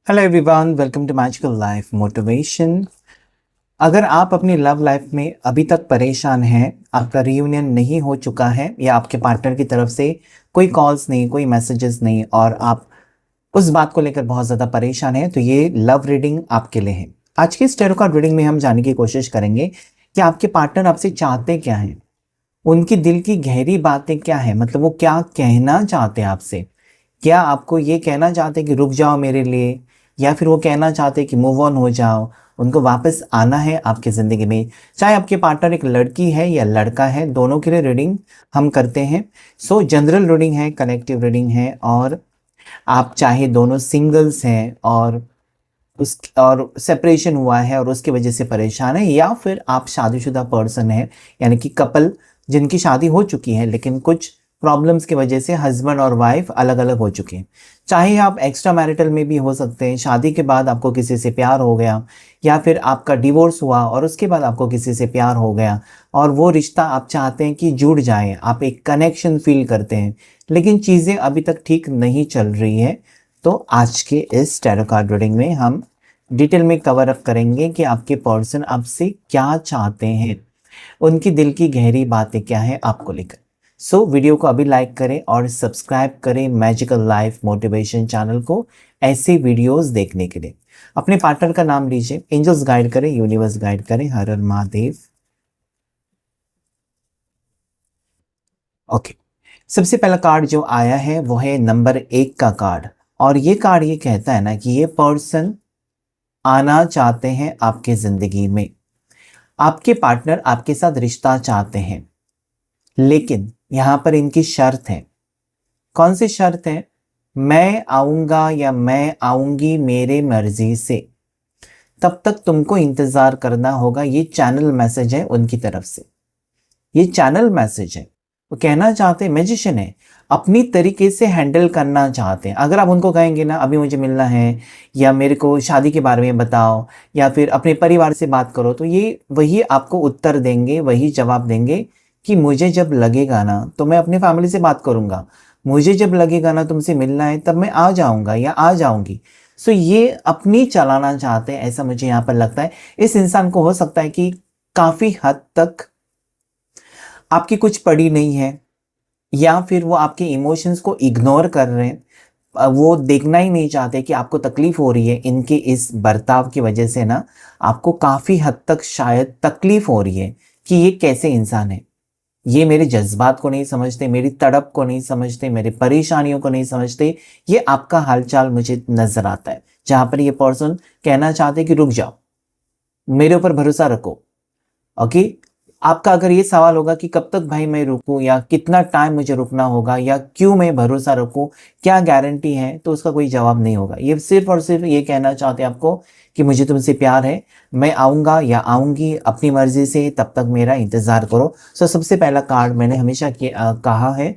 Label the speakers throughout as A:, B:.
A: Hello everyone, welcome to magical life motivation. अगर आप अपनी लव लाइफ में अभी तक परेशान हैं, आपका रियूनियन नहीं हो चुका है या आपके पार्टनर की तरफ से कोई कॉल्स नहीं, कोई मैसेजेस नहीं और आप उस बात को लेकर बहुत ज़्यादा परेशान हैं, तो ये लव रीडिंग आपके लिए है। आज की इस टैरो कार्ड रीडिंग में हम जानने की कोशिश करेंगे कि आपके पार्टनर आपसे चाहते क्या हैं, उनकी दिल की गहरी बातें क्या है, मतलब वो क्या कहना चाहते हैं आपसे। क्या आपको ये कहना चाहते हैं कि रुक जाओ मेरे लिए, या फिर वो कहना चाहते हैं कि मूव ऑन हो जाओ, उनको वापस आना है आपकी ज़िंदगी में। चाहे आपके पार्टनर एक लड़की है या लड़का है, दोनों के लिए रीडिंग हम करते हैं। सो जनरल रीडिंग है, कनेक्टिव रीडिंग है, और आप चाहे दोनों सिंगल्स हैं और सेपरेशन हुआ है और उसकी वजह से परेशान है, या फिर आप शादीशुदा पर्सन है, यानी कि कपल जिनकी शादी हो चुकी है लेकिन कुछ प्रॉब्लम्स की वजह से हस्बैंड और वाइफ अलग अलग हो चुके हैं। चाहे आप एक्स्ट्रा मैरिटल में भी हो सकते हैं, शादी के बाद आपको किसी से प्यार हो गया, या फिर आपका डिवोर्स हुआ और उसके बाद आपको किसी से प्यार हो गया और वो रिश्ता आप चाहते हैं कि जुड़ जाए, आप एक कनेक्शन फील करते हैं, लेकिन चीज़ें अभी तक ठीक नहीं चल रही है। तो आज के इस टैरो कार्ड रीडिंग में हम डिटेल में कवर अप करेंगे कि आपके पर्सन आपसे क्या चाहते हैं, उनकी दिल की गहरी बातें क्या है आपको लेकर। सो वीडियो को अभी लाइक करें और सब्सक्राइब करें मैजिकल लाइफ मोटिवेशन चैनल को ऐसे वीडियोस देखने के लिए। अपने पार्टनर का नाम लीजिए, एंजल्स गाइड करें, यूनिवर्स गाइड करें, हर हर महादेव। ओके, सबसे पहला कार्ड जो आया है वो है नंबर 1 का कार्ड, और ये कार्ड ये कहता है ना कि ये पर्सन आना चाहते हैं आपके जिंदगी में। आपके पार्टनर आपके साथ रिश्ता चाहते हैं, लेकिन यहां पर इनकी शर्त है। कौन सी शर्त है? मैं आऊंगा या मैं आऊंगी मेरे मर्जी से, तब तक तुमको इंतजार करना होगा। ये चैनल मैसेज है उनकी तरफ से, ये चैनल मैसेज है। वो कहना चाहते हैं, मैजिशियन है, अपनी तरीके से हैंडल करना चाहते हैं। अगर आप उनको कहेंगे ना अभी मुझे मिलना है, या मेरे को शादी के बारे में बताओ, या फिर अपने परिवार से बात करो, तो ये वही आपको उत्तर देंगे, वही जवाब देंगे कि मुझे जब लगेगा ना तो मैं अपने फैमिली से बात करूंगा, मुझे जब लगेगा ना तुमसे मिलना है तब मैं आ जाऊंगा या आ जाऊंगी। सो ये अपनी चलाना चाहते हैं, ऐसा मुझे यहाँ पर लगता है। इस इंसान को हो सकता है कि काफ़ी हद तक आपकी कुछ पड़ी नहीं है, या फिर वो आपके इमोशंस को इग्नोर कर रहे हैं। वो देखना ही नहीं चाहते कि आपको तकलीफ हो रही है। इनके इस बर्ताव की वजह से ना आपको काफ़ी हद तक शायद तकलीफ हो रही है कि ये कैसे इंसान है, ये मेरे जज्बात को नहीं समझते, मेरी तड़प को नहीं समझते, मेरे परेशानियों को नहीं समझते। ये आपका हालचाल मुझे नजर आता है, जहां पर ये पर्सन कहना चाहते हैं कि रुक जाओ, मेरे ऊपर भरोसा रखो। ओके, आपका अगर ये सवाल होगा कि कब तक भाई मैं रुकूं, या कितना टाइम मुझे रुकना होगा, या क्यों मैं भरोसा रखूं, क्या गारंटी है, तो उसका कोई जवाब नहीं होगा। ये सिर्फ और सिर्फ ये कहना चाहते हैं आपको कि मुझे तुमसे प्यार है, मैं आऊँगा या आऊँगी अपनी मर्जी से, तब तक मेरा इंतज़ार करो। सो सबसे पहला कार्ड मैंने हमेशा कहा है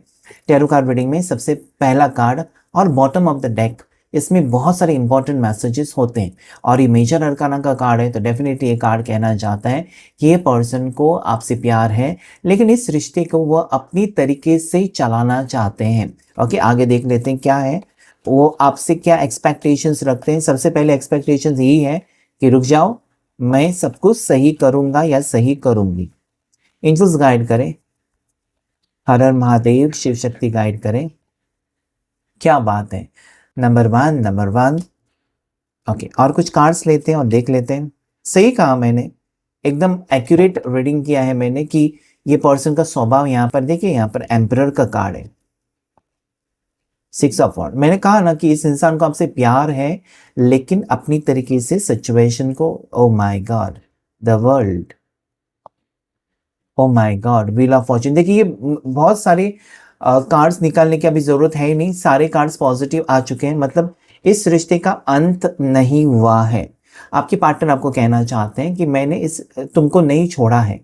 A: टैरो कार्ड रीडिंग में, सबसे पहला कार्ड और बॉटम ऑफ द डेक, इसमें बहुत सारे इंपॉर्टेंट मैसेजेस होते हैं, और ये मेजर अरकाना का कार्ड है, तो डेफिनेटली ये कार्ड कहना चाहता है कि ये पर्सन को आपसे प्यार है, लेकिन इस रिश्ते को वो अपनी तरीके से चलाना चाहते हैं। ओके, आगे देख लेते हैं क्या है, वो आपसे क्या एक्सपेक्टेशंस रखते हैं। सबसे पहले एक्सपेक्टेशंस यही है कि रुक जाओ, मैं सब कुछ सही करूंगा या सही करूंगी। एंजल्स गाइड करें, हर हर महादेव, शिव शक्ति गाइड करें। क्या बात है, नंबर 1। ओके, और कुछ कार्ड्स लेते हैं और देख लेते हैं। सही कहा मैंने, एकदम एक्यूरेट रीडिंग किया है मैंने कि ये पर्सन का स्वभाव, यहाँ पर देखिए, यहाँ पर एम्परर का कार्ड है, 6 ऑफ वॉन्ड। मैंने कहा ना कि इस इंसान को आपसे प्यार है, लेकिन अपनी तरीके से सिचुएशन को, oh my God, the world, oh my God, wheel of Fortune. देखिए, ये बहुत सारे कार्ड्स निकालने की अभी जरूरत है ही नहीं, सारे कार्ड्स पॉजिटिव आ चुके हैं, मतलब इस रिश्ते का अंत नहीं हुआ है। आपके पार्टनर आपको कहना चाहते हैं कि मैंने तुमको नहीं छोड़ा है,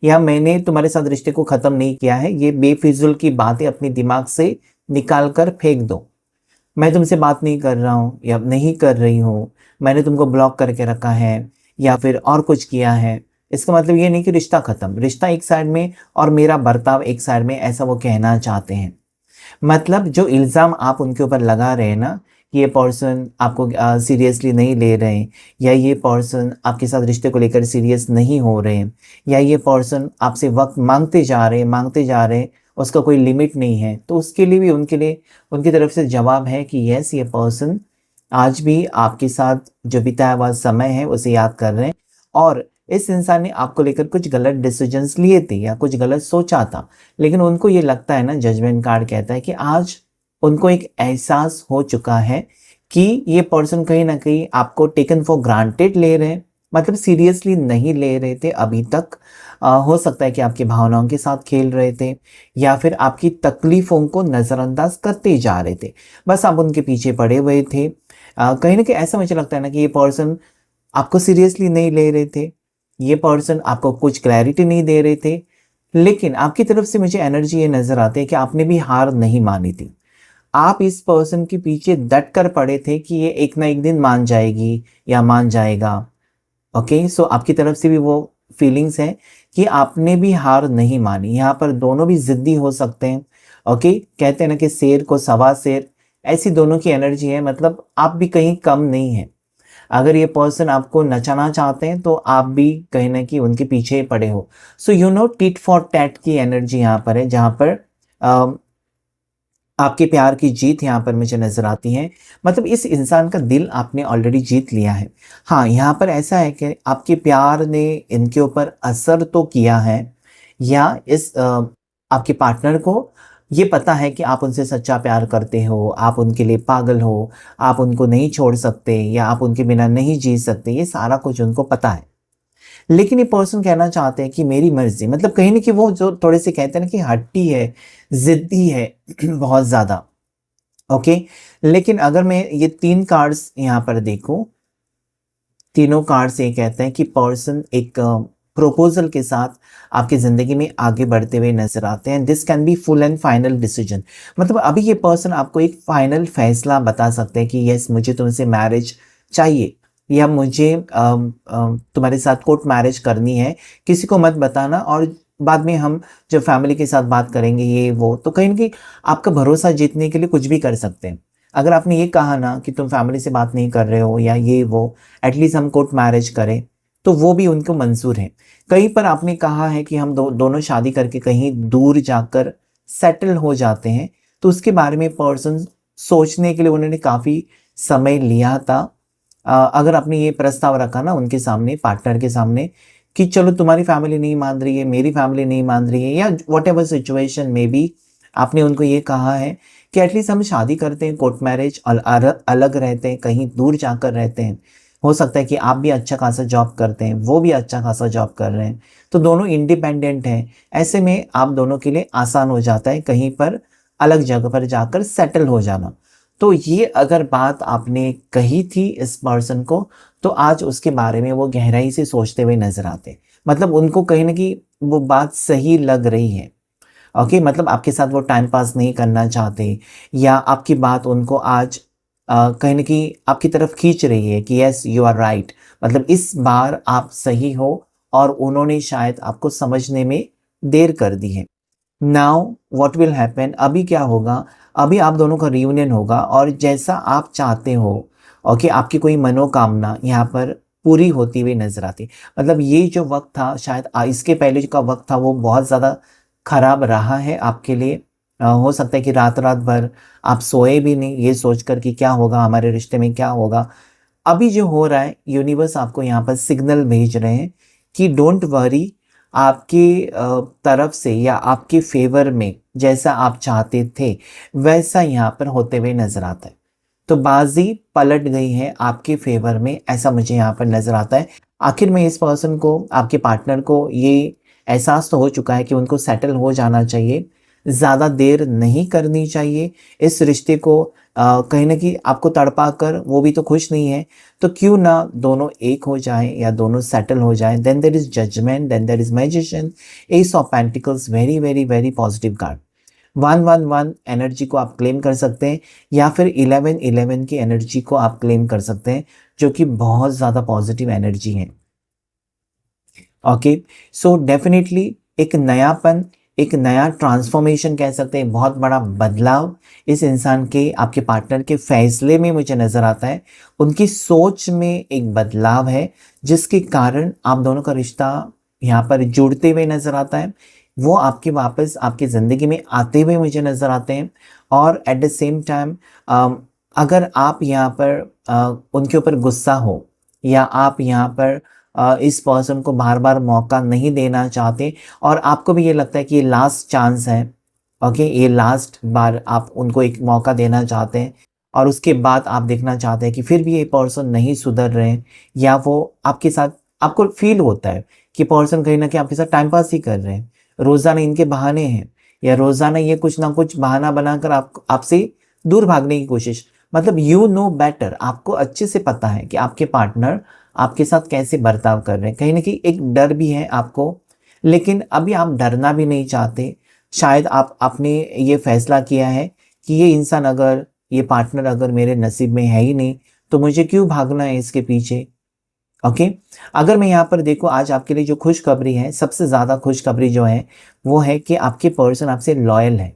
A: या मैंने तुम्हारे साथ रिश्ते को ख़त्म नहीं किया है। ये बेफिजुल की बातें अपने दिमाग से निकाल कर फेंक दो। मैं तुमसे बात नहीं कर रहा हूँ या नहीं कर रही हूँ, मैंने तुमको ब्लॉक करके रखा है या फिर और कुछ किया है। इसका मतलब ये नहीं कि रिश्ता ख़त्म, रिश्ता एक साइड में और मेरा बर्ताव एक साइड में, ऐसा वो कहना चाहते हैं। मतलब जो इल्ज़ाम आप उनके ऊपर लगा रहे हैं ना कि ये पर्सन आपको सीरियसली नहीं ले रहे हैं, या ये पर्सन आपके साथ रिश्ते को लेकर सीरियस नहीं हो रहे हैं, या ये पर्सन आपसे वक्त मांगते जा रहे हैं, उसका कोई लिमिट नहीं है, तो उसके लिए भी उनकी तरफ से जवाब है कि यस, ये पर्सन आज भी आपके साथ जो बिताया हुआ समय है उसे याद कर रहे हैं, और इस इंसान ने आपको लेकर कुछ गलत डिसीजंस लिए थे या कुछ गलत सोचा था, लेकिन उनको ये लगता है ना, जजमेंट कार्ड कहता है कि आज उनको एक एहसास हो चुका है कि ये पर्सन कहीं ना कहीं आपको टेकन फॉर ग्रांटेड ले रहे हैं, मतलब सीरियसली नहीं ले रहे थे अभी तक। हो सकता है कि आपकी भावनाओं के साथ खेल रहे थे, या फिर आपकी तकलीफ़ों को नज़रअंदाज करते जा रहे थे, बस आप उनके पीछे पड़े हुए थे। कहीं ना कहीं ऐसा मुझे लगता है ना कि ये पर्सन आपको सीरियसली नहीं ले रहे थे, ये पर्सन आपको कुछ क्लैरिटी नहीं दे रहे थे, लेकिन आपकी तरफ से मुझे एनर्जी ये नज़र आती है कि आपने भी हार नहीं मानी थी। आप इस पर्सन के पीछे डट कर पड़े थे कि ये एक ना एक दिन मान जाएगी या मान जाएगा। ओके, सो आपकी तरफ से भी वो फीलिंग्स है कि आपने भी हार नहीं मानी। यहाँ पर दोनों भी ज़िद्दी हो सकते हैं। ओके, कहते हैं ना कि शेर को सवा शेर, ऐसी दोनों की एनर्जी है, मतलब आप भी कहीं कम नहीं है। अगर ये पर्सन आपको नचाना चाहते हैं तो आप भी कहीं ना कहीं उनके पीछे पड़े हो। So you know, tit for tat की एनर्जी यहाँ पर है, जहाँ पर आपके प्यार की जीत यहाँ पर मुझे नज़र आती है। मतलब इस इंसान का दिल आपने ऑलरेडी जीत लिया है। हाँ, यहाँ पर ऐसा है कि आपके प्यार ने इनके ऊपर असर तो किया है, या इस आपके पार्टनर को ये पता है कि आप उनसे सच्चा प्यार करते हो, आप उनके लिए पागल हो, आप उनको नहीं छोड़ सकते या आप उनके बिना नहीं जी सकते, ये सारा कुछ उनको पता है। लेकिन ये पर्सन कहना चाहते हैं कि मेरी मर्ज़ी, मतलब कहीं न कहीं वो जो थोड़े से कहते हैं ना कि हट्टी है, ज़िद्दी है बहुत ज़्यादा, ओके। लेकिन अगर मैं ये 3 कार्ड्स यहाँ पर देखूँ, तीनों कार्ड्स ये कहते हैं कि पर्सन एक प्रपोज़ल के साथ आपकी ज़िंदगी में आगे बढ़ते हुए नज़र आते हैं। This can be full and final decision, मतलब अभी ये पर्सन आपको एक फाइनल फैसला बता सकते हैं कि यस, मुझे तुमसे मैरिज चाहिए, या मुझे तुम्हारे साथ कोर्ट मैरिज करनी है, किसी को मत बताना, और बाद में हम जब फैमिली के साथ बात करेंगे ये वो। तो कहीं न कहीं आपका भरोसा जीतने के लिए कुछ भी कर सकते हैं। अगर आपने ये कहा ना कि तुम फैमिली से बात नहीं कर रहे हो या ये वो, एटलीस्ट हम कोर्ट मैरिज करें, तो वो भी उनको मंज़ूर है। कहीं पर आपने कहा है कि हम दोनों शादी करके कहीं दूर जाकर सेटल हो जाते हैं, तो उसके बारे में पर्सन सोचने के लिए उन्होंने काफ़ी समय लिया था। अगर आपने ये प्रस्ताव रखा ना उनके सामने, पार्टनर के सामने, कि चलो तुम्हारी फैमिली नहीं मान रही है, मेरी फैमिली नहीं मान रही है, या व्हाटएवर सिचुएशन में भी आपने उनको ये कहा है कि एटलीस्ट हम शादी करते हैं, कोर्ट मैरिज, अलग रहते हैं, कहीं दूर जाकर रहते हैं। हो सकता है कि आप भी अच्छा खासा जॉब करते हैं, वो भी अच्छा खासा जॉब कर रहे हैं, तो दोनों इंडिपेंडेंट हैं। ऐसे में आप दोनों के लिए आसान हो जाता है कहीं पर अलग जगह पर जाकर सेटल हो जाना। तो ये अगर बात आपने कही थी इस पर्सन को, तो आज उसके बारे में वो गहराई से सोचते हुए नज़र आते हैं। मतलब उनको कहीं न कहीं वो बात सही लग रही है। ओके, मतलब आपके साथ वो टाइम पास नहीं करना चाहते, या आपकी बात उनको आज कहीं न कहीं आपकी तरफ खींच रही है कि यस, यू आर राइट, मतलब इस बार आप सही हो, और उन्होंने शायद आपको समझने में देर कर दी है। नाउ व्हाट विल हैपन, अभी क्या होगा, अभी आप दोनों का रियूनियन होगा, और जैसा आप चाहते हो, ओके, आपकी कोई मनोकामना यहाँ पर पूरी होती हुई नज़र आती है। मतलब ये जो वक़्त था, शायद इसके पहले का वक़्त था, वो बहुत ज़्यादा खराब रहा है आपके लिए। हो सकता है कि रात-रात भर आप सोए भी नहीं, ये सोचकर कि क्या होगा, हमारे रिश्ते में क्या होगा। अभी जो हो रहा है, यूनिवर्स आपको यहाँ पर सिग्नल भेज रहे हैं कि डोंट वरी, आपकी तरफ से या आपके फ़ेवर में जैसा आप चाहते थे, वैसा यहाँ पर होते हुए नज़र आता है। तो बाज़ी पलट गई है आपके फ़ेवर में, ऐसा मुझे यहाँ पर नज़र आता है। आखिर में इस पर्सन को, आपके पार्टनर को ये एहसास तो हो चुका है कि उनको सेटल हो जाना चाहिए, ज़्यादा देर नहीं करनी चाहिए। इस रिश्ते को कहीं न कहीं आपको तड़पा कर वो भी तो खुश नहीं है, तो क्यों ना दोनों एक हो जाएँ या दोनों सेटल हो जाएँ। Then there is judgement, then there is magician, ace of pentacles, very, very, very positive card. 111 energy को आप क्लेम कर सकते हैं, या फिर 1111 की एनर्जी को आप क्लेम कर सकते हैं, जो कि बहुत ज़्यादा पॉजिटिव एनर्जी है। ओके, सो डेफिनेटली एक नयापन, एक नया ट्रांसफॉर्मेशन कह सकते हैं, बहुत बड़ा बदलाव इस इंसान के, आपके पार्टनर के फैसले में मुझे नज़र आता है। उनकी सोच में एक बदलाव है जिसके कारण आप दोनों का रिश्ता यहाँ पर जुड़ते हुए नज़र आता है। वो आपके वापस आपकी ज़िंदगी में आते हुए मुझे नज़र आते हैं। और एट द सेम टाइम अगर आप यहाँ पर उनके ऊपर गुस्सा हो, या आप यहाँ पर इस पर्सन को बार बार मौका नहीं देना चाहते, और आपको भी ये लगता है कि ये लास्ट चांस है, ओके, ये लास्ट बार आप उनको एक मौका देना चाहते हैं, और उसके बाद आप देखना चाहते हैं कि फिर भी ये पर्सन नहीं सुधर रहे हैं, या वो आपके साथ, आपको फील होता है कि पर्सन कहीं ना कहीं आपके साथ टाइम पास ही कर रहे हैं, रोज़ाना इनके बहाने हैं, या रोज़ाना ये कुछ ना कुछ बहाना बनाकर आपसे दूर भागने की कोशिश। मतलब यू नो बेटर, आपको अच्छे से पता है कि आपके पार्टनर आपके साथ कैसे बर्ताव कर रहे हैं। कहीं ना कहीं एक डर भी है आपको, लेकिन अभी आप डरना भी नहीं चाहते। शायद आपने ये फैसला किया है कि ये इंसान अगर, ये पार्टनर अगर मेरे नसीब में है ही नहीं, तो मुझे क्यों भागना है इसके पीछे। ओके, अगर मैं यहाँ पर देखूँ, आज आपके लिए जो खुशखबरी है, सबसे ज़्यादा खुशखबरी जो है वो है कि आपके पर्सन आपसे लॉयल है।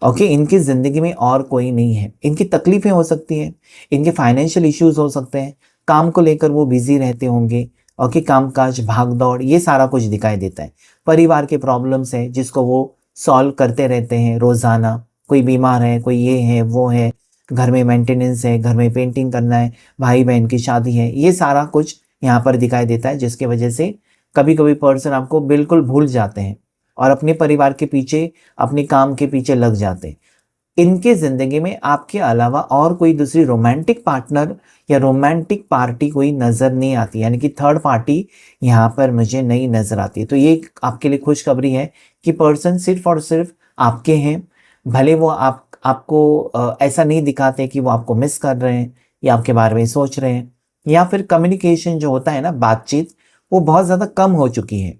A: ओके, इनकी ज़िंदगी में और कोई नहीं है। इनकी तकलीफ़ें हो सकती हैं, इनके फाइनेंशियल इश्यूज हो सकते हैं, काम को लेकर वो बिजी रहते होंगे। ओके, कामकाज, भाग दौड़, ये सारा कुछ दिखाई देता है। परिवार के प्रॉब्लम्स हैं जिसको वो सॉल्व करते रहते हैं रोज़ाना। कोई बीमार है, कोई ये है, वो है, घर में मेंटेनेंस है, घर में पेंटिंग करना है, भाई बहन की शादी है, ये सारा कुछ यहाँ पर दिखाई देता है, जिसके वजह से कभी कभी पर्सन आपको बिल्कुल भूल जाते हैं और अपने परिवार के पीछे, अपने काम के पीछे लग जाते हैं। इनके ज़िंदगी में आपके अलावा और कोई दूसरी रोमांटिक पार्टनर या रोमांटिक पार्टी कोई नज़र नहीं आती, यानी कि थर्ड पार्टी यहाँ पर मुझे नहीं नज़र आती। तो ये आपके लिए खुशखबरी है कि पर्सन सिर्फ और सिर्फ आपके हैं। भले वो आपको ऐसा नहीं दिखाते कि वो आपको मिस कर रहे हैं या आपके बारे में सोच रहे हैं, या फिर कम्युनिकेशन जो होता है ना, बातचीत, वो बहुत ज़्यादा कम हो चुकी है,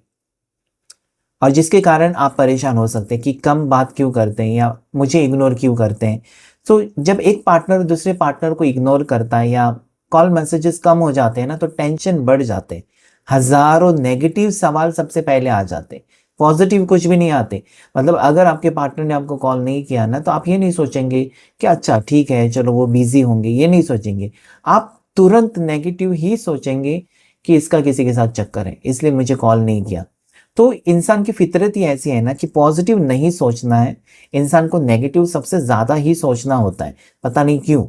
A: और जिसके कारण आप परेशान हो सकते हैं कि कम बात क्यों करते हैं या मुझे इग्नोर क्यों करते हैं। तो जब एक पार्टनर दूसरे पार्टनर को इग्नोर करता है या कॉल मैसेजेस कम हो जाते हैं ना, तो टेंशन बढ़ जाते हैं। हज़ारों नेगेटिव सवाल सबसे पहले आ जाते हैं, पॉजिटिव कुछ भी नहीं आते। मतलब अगर आपके पार्टनर ने आपको कॉल नहीं किया ना, तो आप ये नहीं सोचेंगे कि अच्छा ठीक है चलो वो बिजी होंगे, ये नहीं सोचेंगे। आप तुरंत नेगेटिव ही सोचेंगे कि इसका किसी के साथ चक्कर है, इसलिए मुझे कॉल नहीं किया। तो इंसान की फितरत ही ऐसी है ना कि पॉजिटिव नहीं सोचना है, इंसान को नेगेटिव सबसे ज़्यादा ही सोचना होता है। पता नहीं क्यों,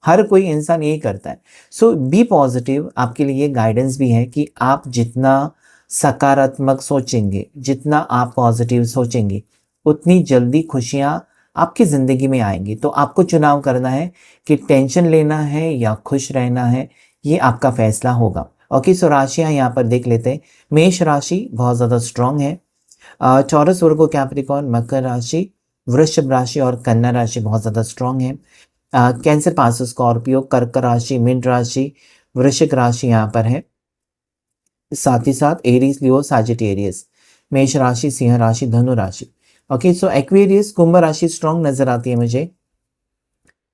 A: हर कोई इंसान यही करता है। सो बी पॉजिटिव आपके लिए गाइडेंस भी है कि आप जितना सकारात्मक सोचेंगे, जितना आप पॉजिटिव सोचेंगे, उतनी जल्दी खुशियाँ आपकी ज़िंदगी में आएंगी। तो आपको चुनाव करना है कि टेंशन लेना है या खुश रहना है, ये आपका फैसला होगा। ओके, सो राशियाँ यहाँ पर देख लेते हैं। मेष राशि बहुत ज़्यादा स्ट्रांग है। टॉरस, वर्गो, कैप्रिकॉर्न, मकर राशि, वृषभ राशि और कन्या राशि बहुत ज़्यादा स्ट्रांग है। कैंसर, पास, स्कॉर्पियो, कर्क राशि, मीन राशि, वृश्चिक राशि यहाँ पर है। साथ ही साथ एरीज, लियो, सजिटेरियस, मेष राशि, सिंह राशि, धनु राशि। ओके, सो एक्वेरियस, कुंभ राशि स्ट्रांग नजर आती है मुझे।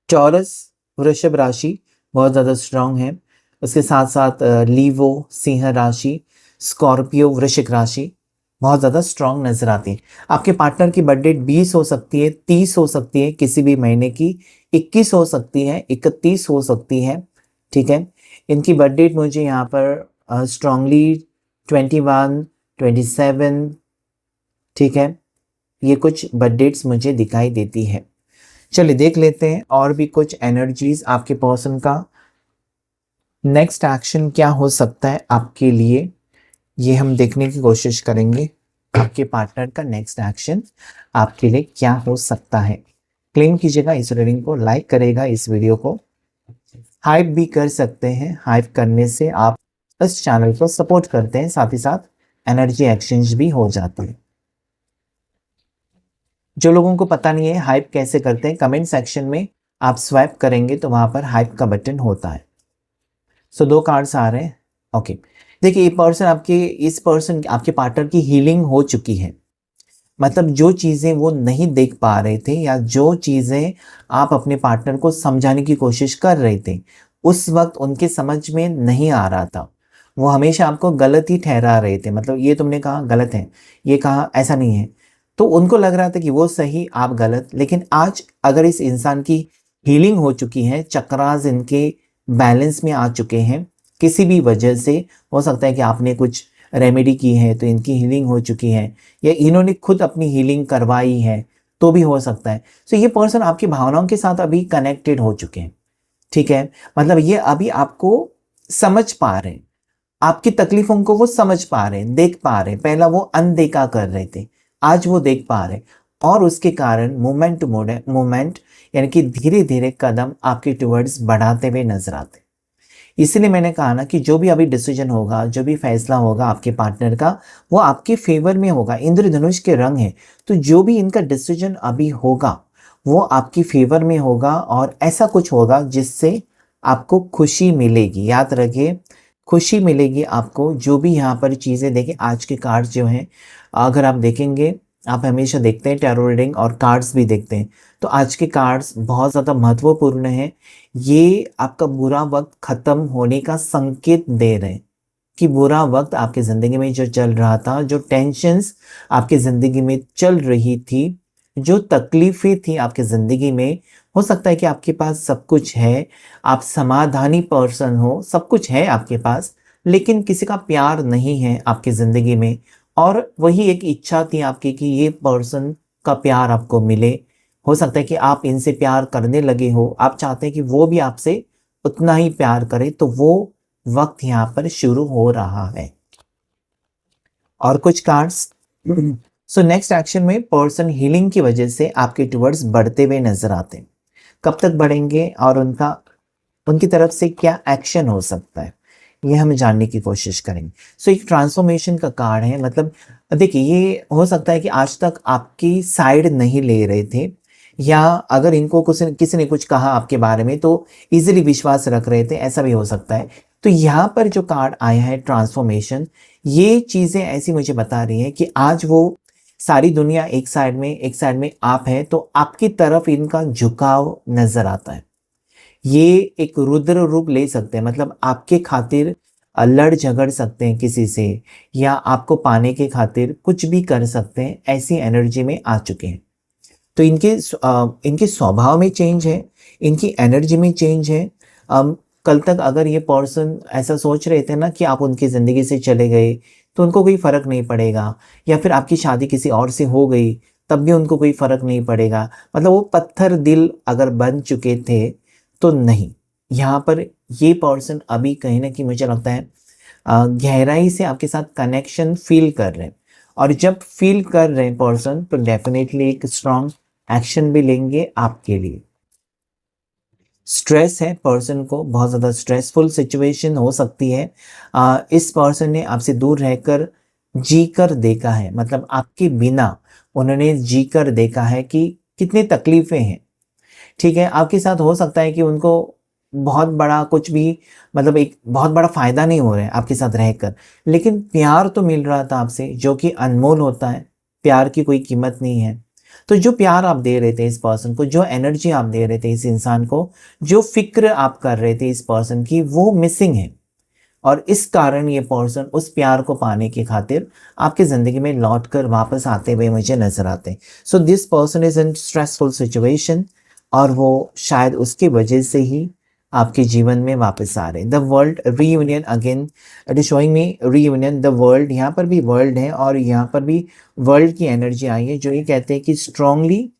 A: टॉरस, वृषभ राशि बहुत ज़्यादा स्ट्रांग है। उसके साथ साथ लीवो, सिंह राशि, स्कॉर्पियो, वृश्चिक राशि बहुत ज़्यादा स्ट्रांग नजर आती है। आपके पार्टनर की बर्थ डेट 20 हो सकती है, 30 हो सकती है, किसी भी महीने की 21 हो सकती है, 31 हो सकती है। ठीक है, इनकी बर्थ डेट मुझे यहाँ पर स्ट्रांगली 21, 27, ठीक है, ये कुछ बर्थ डेट्स मुझे दिखाई देती है। चलिए देख लेते हैं और भी कुछ एनर्जीज आपके पर्सन का नेक्स्ट एक्शन क्या हो सकता है आपके लिए, ये हम देखने की कोशिश करेंगे। आपके पार्टनर का नेक्स्ट एक्शन आपके लिए क्या हो सकता है। क्लेम कीजिएगा, इस रीडिंग को लाइक करेगा, इस वीडियो को हाइप भी कर सकते हैं। हाइप करने से आप इस चैनल को सपोर्ट करते हैं, साथ ही साथ एनर्जी एक्सचेंज भी हो जाती है। जो लोगों को पता नहीं है हाइप कैसे करते हैं, कमेंट सेक्शन में आप स्वाइप करेंगे तो वहां पर हाइप का बटन होता है। सो 2 कार्ड्स आ रहे हैं। ओके, देखिए, इस पर्सन आपके पार्टनर की हीलिंग हो चुकी है। मतलब जो चीज़ें वो नहीं देख पा रहे थे या जो चीज़ें आप अपने पार्टनर को समझाने की कोशिश कर रहे थे, उस वक्त उनके समझ में नहीं आ रहा था। वो हमेशा आपको गलत ही ठहरा रहे थे। मतलब ये तुमने कहा गलत है, ये कहा ऐसा नहीं है, तो उनको लग रहा था कि वो सही आप गलत, लेकिन आज अगर इस इंसान की हीलिंग हो चुकी है, चक्रास इनके बैलेंस में आ चुके हैं किसी भी वजह से, हो सकता है कि आपने कुछ रेमेडी की है तो इनकी हीलिंग हो चुकी है, या इन्होंने खुद अपनी हीलिंग करवाई है तो भी हो सकता है। तो ये पर्सन आपकी भावनाओं के साथ अभी कनेक्टेड हो चुके हैं, ठीक है। मतलब ये अभी आपको समझ पा रहे हैं, आपकी तकलीफों को वो समझ पा रहे हैं, देख पा रहे हैं। पहला वो अनदेखा कर रहे थे, आज वो देख पा रहे हैं, और उसके कारण मोमेंट टू मोमेंट यानी कि धीरे धीरे कदम आपके टुवर्ड्स बढ़ाते हुए नजर आते हैं। इसीलिए मैंने कहा ना कि जो भी अभी डिसीजन होगा, जो भी फैसला होगा आपके पार्टनर का, वो आपके फेवर में होगा। इंद्रधनुष के रंग है, तो जो भी इनका डिसीजन अभी होगा वो आपकी फेवर में होगा, और ऐसा कुछ होगा जिससे आपको खुशी मिलेगी। याद रखिए, खुशी मिलेगी आपको। जो भी यहाँ पर चीज़ें देखें, आज के कार्ड्स जो हैं, अगर आप देखेंगे, आप हमेशा देखते हैं टैरो रीडिंग और कार्ड्स भी देखते हैं, तो आज के कार्ड्स बहुत ज़्यादा महत्वपूर्ण हैं। ये आपका बुरा वक्त ख़त्म होने का संकेत दे रहे हैं कि बुरा वक्त आपकी ज़िंदगी में जो चल रहा था, जो टेंशन्स आपकी ज़िंदगी में चल रही थी, जो तकलीफ़ें थी आपकी ज़िंदगी में, हो सकता है कि आपके पास सब कुछ है, आप समाधानी पर्सन हो, सब कुछ है आपके पास, लेकिन किसी का प्यार नहीं है आपकी ज़िंदगी में। और वही एक इच्छा थी आपकी कि ये पर्सन का प्यार आपको मिले। हो सकता है कि आप इनसे प्यार करने लगे हो, आप चाहते हैं कि वो भी आपसे उतना ही प्यार करे, तो वो वक्त यहाँ पर शुरू हो रहा है। और कुछ कार्ड्स, सो नेक्स्ट एक्शन में पर्सन हीलिंग की वजह से आपके टुवर्ड्स बढ़ते हुए नजर आते हैं। कब तक बढ़ेंगे और उनकी तरफ से क्या एक्शन हो सकता है, ये हम जानने की कोशिश करेंगे। सो एक ट्रांसफॉर्मेशन का कार्ड है। मतलब देखिए, ये हो सकता है कि आज तक आपकी साइड नहीं ले रहे थे, या अगर इनको किसी ने कुछ कहा आपके बारे में तो इजीली विश्वास रख रहे थे, ऐसा भी हो सकता है। तो यहाँ पर जो कार्ड आया है ट्रांसफॉर्मेशन, ये चीज़ें ऐसी मुझे बता रही हैं कि आज वो सारी दुनिया एक साइड में आप है, तो आपकी तरफ इनका झुकाव नजर आता है। ये एक रुद्र रूप ले सकते हैं, मतलब आपके खातिर लड़ झगड़ सकते हैं किसी से, या आपको पाने के खातिर कुछ भी कर सकते हैं, ऐसी एनर्जी में आ चुके हैं। तो इनके स्वभाव में चेंज है, इनकी एनर्जी में चेंज है। कल तक अगर ये पर्सन ऐसा सोच रहे थे ना कि आप उनकी ज़िंदगी से चले गए तो उनको कोई फ़र्क नहीं पड़ेगा, या फिर आपकी शादी किसी और से हो गई तब भी उनको कोई फ़र्क नहीं पड़ेगा, मतलब वो पत्थर दिल अगर बन चुके थे, तो नहीं। यहाँ पर ये पर्सन अभी कहीं ना कहीं मुझे लगता है गहराई से आपके साथ कनेक्शन फील कर रहे हैं, और जब फील कर रहे हैं पर्सन, तो डेफिनेटली एक स्ट्रॉन्ग एक्शन भी लेंगे आपके लिए। स्ट्रेस है पर्सन को, बहुत ज़्यादा स्ट्रेसफुल सिचुएशन हो सकती है। इस पर्सन ने आपसे दूर रहकर जी कर देखा है, मतलब आपके बिना उन्होंने जी कर देखा है कि कितनी तकलीफ़ें हैं, ठीक है। आपके साथ हो सकता है कि उनको बहुत बड़ा कुछ भी, मतलब एक बहुत बड़ा फ़ायदा नहीं हो रहा है आपके साथ रहकर, लेकिन प्यार तो मिल रहा था आपसे, जो कि अनमोल होता है। प्यार की कोई कीमत नहीं है। तो जो प्यार आप दे रहे थे इस पर्सन को, जो एनर्जी आप दे रहे थे इस इंसान को, जो फिक्र आप कर रहे थे इस पर्सन की, वो मिसिंग है। और इस कारण ये पर्सन उस प्यार को पाने की खातिर आपकी ज़िंदगी में लौट कर वापस आते हुए मुझे नजर आते हैं। So this person is in stressful situation, और वो शायद उसकी वजह से ही आपके जीवन में वापस आ रहे हैं। The world reunion, again it is showing me reunion the world. यहाँ पर भी वर्ल्ड है और यहाँ पर भी वर्ल्ड की एनर्जी आई है, जो ये कहते हैं कि स्ट्रांगली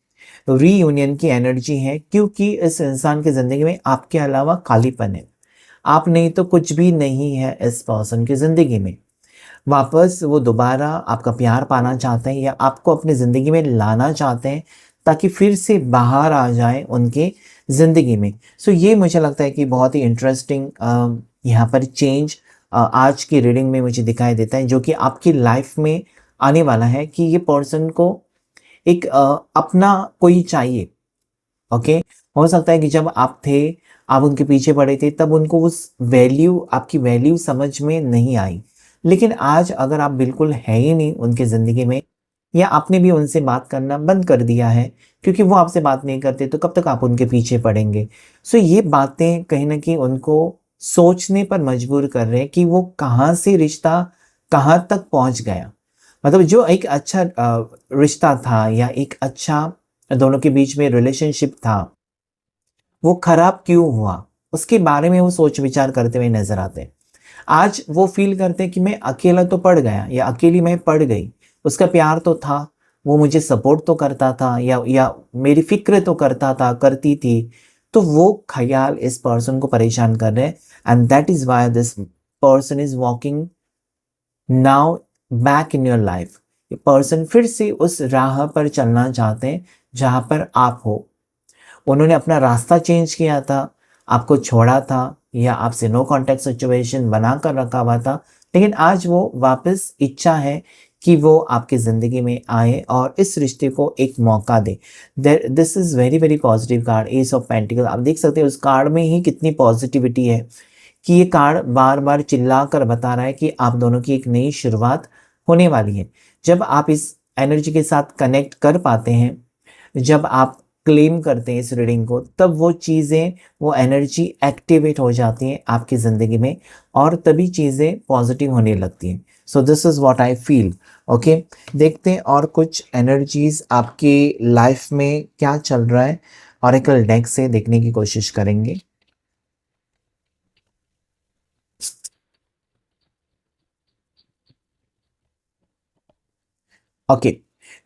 A: रीयूनियन की एनर्जी है, क्योंकि इस इंसान की ज़िंदगी में आपके अलावा खालीपन है। आप नहीं तो कुछ भी नहीं है इस पर्सन की ज़िंदगी में। वापस वो दोबारा आपका प्यार पाना चाहते हैं, या आपको अपनी ज़िंदगी में लाना चाहते हैं, ताकि फिर से बाहर आ जाए उनके ज़िंदगी में। सो ये मुझे लगता है कि बहुत ही इंटरेस्टिंग यहाँ पर चेंज आज की रीडिंग में मुझे दिखाई देता है, जो कि आपकी लाइफ में आने वाला है। कि ये पर्सन को एक अपना कोई चाहिए, ओके। हो सकता है कि जब आप थे, आप उनके पीछे पड़े थे, तब उनको उस वैल्यू, आपकी वैल्यू समझ में नहीं आई। लेकिन आज अगर आप बिल्कुल है ही नहीं उनकी ज़िंदगी में, या आपने भी उनसे बात करना बंद कर दिया है, क्योंकि वो आपसे बात नहीं करते, तो कब तक आप उनके पीछे पड़ेंगे। सो ये बातें कहीं ना कहीं उनको सोचने पर मजबूर कर रहे हैं कि वो कहाँ से रिश्ता कहाँ तक पहुँच गया। मतलब जो एक अच्छा रिश्ता था या एक अच्छा दोनों के बीच में रिलेशनशिप था, वो खराब क्यों हुआ? उसके बारे में वो सोच विचार करते हुए नज़र आते हैं। आज वो फ़ील करते हैं कि मैं अकेला तो पड़ गया या अकेली मैं पड़ गई। उसका प्यार तो था, वो मुझे सपोर्ट तो करता था या मेरी फ़िक्र तो करता था, करती थी। तो वो ख़्याल इस पर्सन को परेशान कर रहे हैं and that is why this person is walking now back in your life. ये पर्सन फिर से उस राह पर चलना चाहते हैं, जहाँ पर आप हो। उन्होंने अपना रास्ता चेंज किया था, आपको छोड़ा था या आपसे नो कॉन्टैक्ट सिचुएशन बना कर रखा हुआ था, लेकिन आज वो वापस इच्छा है कि वो आपकी ज़िंदगी में आए और इस रिश्ते को एक मौका दें। This is very very positive card, S of pentacle. आप देख सकते हैं उस कार्ड में ही कितनी पॉजिटिविटी है कि ये कार्ड बार बार चिल्ला कर बता रहा है कि आप दोनों की एक नई शुरुआत होने वाली है। जब आप इस एनर्जी के साथ कनेक्ट कर पाते हैं, जब आप क्लेम करते हैं इस रीडिंग को, तब वो चीज़ें, वो एनर्जी एक्टिवेट हो जाती हैं आपकी ज़िंदगी में और तभी चीज़ें पॉजिटिव होने लगती हैं। सो this is what I feel. Okay, देखते हैं और कुछ एनर्जीज आपकी लाइफ में क्या चल रहा है, ऑरेकल डेक से देखने की कोशिश करेंगे। ओके,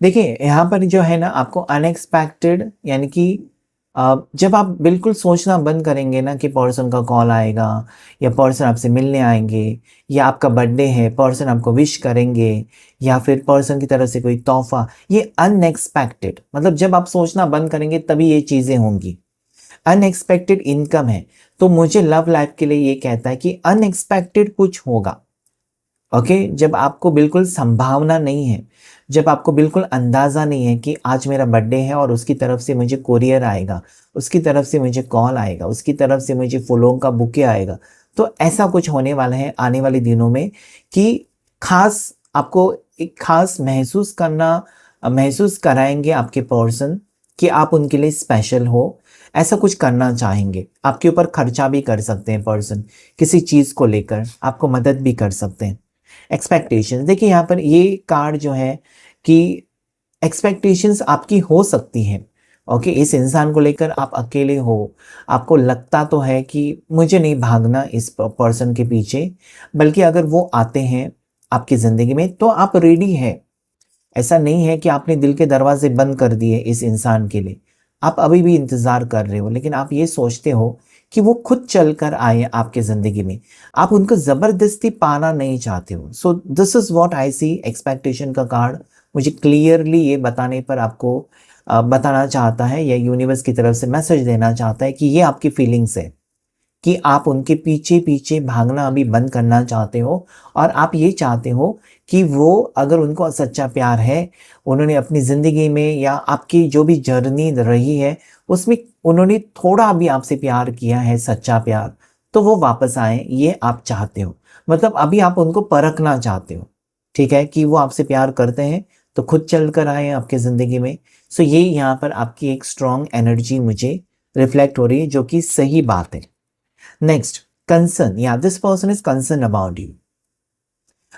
A: देखिए यहाँ पर जो है ना, आपको अनएक्सपेक्टेड यानी कि जब आप बिल्कुल सोचना बंद करेंगे ना कि पर्सन का कॉल आएगा या पर्सन आपसे मिलने आएंगे या आपका बर्थडे है पर्सन आपको विश करेंगे या फिर पर्सन की तरफ से कोई तोहफा, ये अनएक्सपेक्टेड, मतलब जब आप सोचना बंद करेंगे तभी ये चीज़ें होंगी। अनएक्सपेक्टेड इनकम है, तो मुझे लव लाइफ के लिए ये कहता है कि अनएक्सपेक्टेड कुछ होगा। ओके, जब आपको बिल्कुल संभावना नहीं है, जब आपको बिल्कुल अंदाज़ा नहीं है कि आज मेरा बर्थडे है और उसकी तरफ से मुझे कोरियर आएगा, उसकी तरफ से मुझे कॉल आएगा, उसकी तरफ से मुझे फूलों का बुके आएगा, तो ऐसा कुछ होने वाला है आने वाले दिनों में कि खास आपको एक खास महसूस कराएंगे आपके पर्सन कि आप उनके लिए स्पेशल हो। ऐसा कुछ करना चाहेंगे, आपके ऊपर खर्चा भी कर सकते हैं पर्सन, किसी चीज़ को लेकर आपको मदद भी कर सकते हैं। एक्सपेक्टेशंस, देखिए यहाँ पर ये कार्ड जो है कि एक्सपेक्टेशंस आपकी हो सकती हैं। ओके, इस इंसान को लेकर आप अकेले हो, आपको लगता तो है कि मुझे नहीं भागना इस पर्सन के पीछे, बल्कि अगर वो आते हैं आपकी ज़िंदगी में तो आप रेडी हैं। ऐसा नहीं है कि आपने दिल के दरवाजे बंद कर दिए इस इंसान के लिए, आप अभी भी इंतज़ार कर रहे हो, लेकिन आप ये सोचते हो कि वो खुद चल कर आए आपके ज़िंदगी में, आप उनको ज़बरदस्ती पाना नहीं चाहते हो। So this is what I see. Expectation का कार्ड मुझे क्लियरली ये बताने पर आपको बताना चाहता है या यूनिवर्स की तरफ से मैसेज देना चाहता है कि ये आपकी फीलिंग्स है कि आप उनके पीछे पीछे भागना अभी बंद करना चाहते हो और आप ये चाहते हो कि वो, अगर उनको सच्चा प्यार है, उन्होंने अपनी ज़िंदगी में या आपकी जो भी जर्नी रही है उसमें उन्होंने थोड़ा भी आपसे प्यार किया है, सच्चा प्यार, तो वो वापस आए, ये आप चाहते हो। मतलब अभी आप उनको परखना चाहते हो, ठीक है, कि वो आपसे प्यार करते हैं तो खुद चल कर आए आपके ज़िंदगी में। सो ये यहाँ पर आपकी एक स्ट्रॉन्ग एनर्जी मुझे रिफ्लेक्ट हो रही है, जो कि सही बात है। नेक्स्ट, कंसर्न, या this person is concern about you.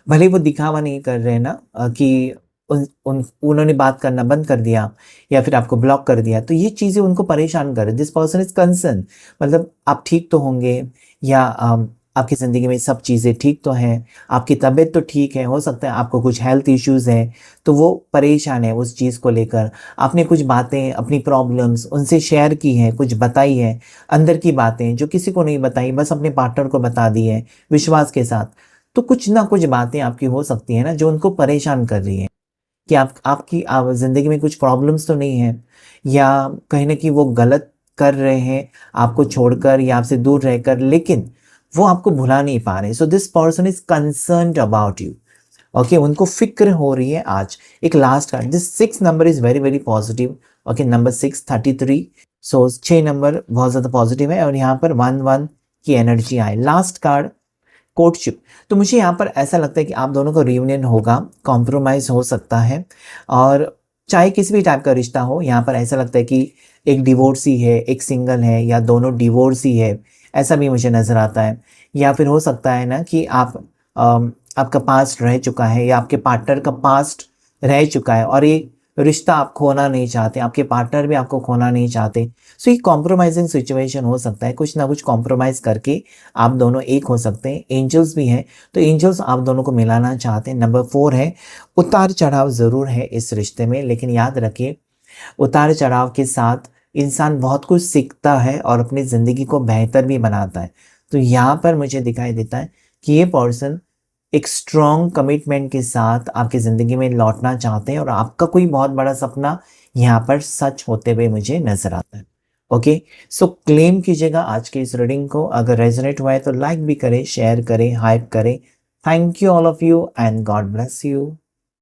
A: भले वो दिखावा नहीं कर रहे हैं ना कि उन्होंने बात करना बंद कर दिया या फिर आपको ब्लॉक कर दिया, तो ये चीज़ें उनको परेशान कर रही है। दिस पर्सन इज कंसर्न, मतलब आप ठीक तो होंगे या आपकी ज़िंदगी में सब चीज़ें ठीक तो हैं, आपकी तबीयत तो ठीक है, हो सकता है आपको कुछ हेल्थ इश्यूज़ हैं, तो वो परेशान है उस चीज़ को लेकर। आपने कुछ बातें, अपनी प्रॉब्लम्स उनसे शेयर की हैं, कुछ बताई हैं, अंदर की बातें जो किसी को नहीं बताई, बस अपने पार्टनर को बता दी है विश्वास के साथ। तो कुछ ना कुछ बातें आपकी हो सकती हैं ना जो उनको परेशान कर रही हैं कि आपकी ज़िंदगी में कुछ प्रॉब्लम्स तो नहीं है, या कहीं न कहीं वो गलत कर रहे हैं आपको छोड़कर या आपसे दूर रहकर, लेकिन वो आपको भुला नहीं पा रहे। So this person is concerned about you. Okay, उनको फ़िक्र हो रही है आज। एक last card, this 6 number is very very positive. Okay, number 6 33, so 6 number बहुत ज़्यादा पॉजिटिव है और यहाँ पर 1 की एनर्जी आए। Last card, courtship. तो मुझे यहाँ पर ऐसा लगता है कि आप दोनों का रियूनियन होगा, कॉम्प्रोमाइज़ हो सकता है, और चाहे किसी भी टाइप का रिश्ता हो, यहाँ पर ऐसा लगता है कि एक डिवोर्सी है, एक सिंगल है, या दोनों डिवोर्सी है, ऐसा भी मुझे नज़र आता है। या फिर हो सकता है ना कि आप आपका पास्ट रह चुका है या आपके पार्टनर का पास्ट रह चुका है और ये रिश्ता आप खोना नहीं चाहते, आपके पार्टनर भी आपको खोना नहीं चाहते। सो ये कॉम्प्रोमाइजिंग सिचुएशन हो सकता है, कुछ ना कुछ कॉम्प्रोमाइज़ करके आप दोनों एक हो सकते हैं। एंजल्स भी हैं, तो एंजल्स आप दोनों को मिलाना चाहते हैं। नंबर 4 है, उतार चढ़ाव ज़रूर है इस रिश्ते में, लेकिन याद रखिए उतार चढ़ाव के साथ इंसान बहुत कुछ सीखता है और अपनी ज़िंदगी को बेहतर भी बनाता है। तो यहाँ पर मुझे दिखाई देता है कि ये पर्सन एक स्ट्रॉन्ग कमिटमेंट के साथ आपकी ज़िंदगी में लौटना चाहते हैं और आपका कोई बहुत बड़ा सपना यहाँ पर सच होते हुए मुझे नज़र आता है। ओके, सो क्लेम कीजिएगा आज की इस रीडिंग को। अगर रेजोनेट हुआ है तो लाइक भी करें, शेयर करें, हाइप करें। Thank you all of you and God bless you.